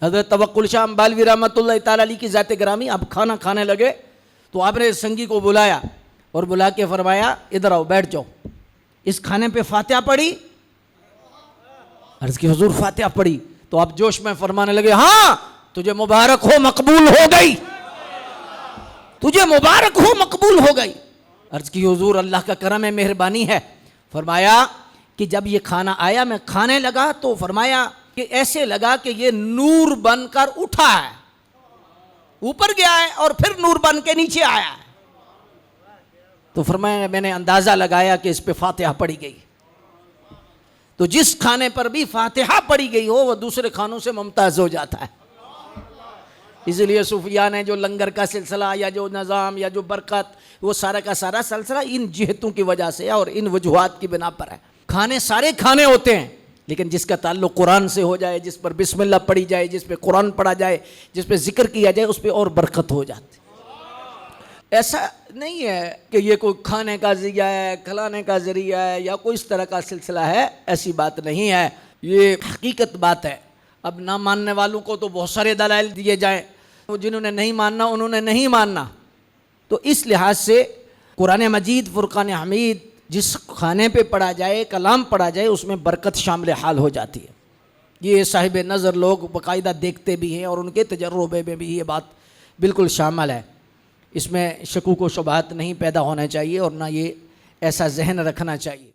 حضرت توکل شاہ امبالوی رحمۃ اللہ تعالی علیہ کی ذات گرامی اب کھانا کھانے لگے تو آپ نے سنگی کو بلایا اور بلا کے فرمایا ادھر آؤ بیٹھ جاؤ، اس کھانے پہ فاتحہ پڑھی؟ عرض کی حضور فاتحہ پڑھی۔ تو آپ جوش میں فرمانے لگے ہاں تجھے مبارک ہو مقبول ہو گئی، تجھے مبارک ہو مقبول ہو گئی۔ عرض کی حضور اللہ کا کرم ہے، مہربانی ہے۔ فرمایا کہ جب یہ کھانا آیا میں کھانے لگا تو فرمایا کہ ایسے لگا کہ یہ نور بن کر اٹھا ہے، اوپر گیا ہے اور پھر نور بن کے نیچے آیا ہے۔ تو فرمایا میں نے اندازہ لگایا کہ اس پہ فاتحہ پڑھی گئی۔ تو جس کھانے پر بھی فاتحہ پڑھی گئی ہو وہ دوسرے کھانوں سے ممتاز ہو جاتا ہے۔ اس لیے صوفیاء نے جو لنگر کا سلسلہ یا جو نظام یا جو برکت، وہ سارا کا سارا سلسلہ ان جہتوں کی وجہ سے اور ان وجوہات کی بنا پر ہے۔ کھانے سارے کھانے ہوتے ہیں، لیکن جس کا تعلق قرآن سے ہو جائے، جس پر بسم اللہ پڑھی جائے، جس پہ قرآن پڑھا جائے، جس پہ ذکر کیا جائے، اس پہ اور برکت ہو جاتی۔ ایسا نہیں ہے کہ یہ کوئی کھانے کا ذریعہ ہے، کھلانے کا ذریعہ ہے یا کوئی اس طرح کا سلسلہ ہے، ایسی بات نہیں ہے، یہ حقیقت بات ہے۔ اب نہ ماننے والوں کو تو بہت سارے دلائل دیے جائیں، جنہوں نے نہیں ماننا انہوں نے نہیں ماننا۔ تو اس لحاظ سے قرآن مجید فرقان حمید جس کھانے پہ پڑھا جائے، کلام پڑھا جائے، اس میں برکت شامل حال ہو جاتی ہے۔ یہ صاحب نظر لوگ باقاعدہ دیکھتے بھی ہیں اور ان کے تجربے میں بھی یہ بات بالکل شامل ہے۔ اس میں شکوک و شبہات نہیں پیدا ہونا چاہیے اور نہ یہ ایسا ذہن رکھنا چاہیے۔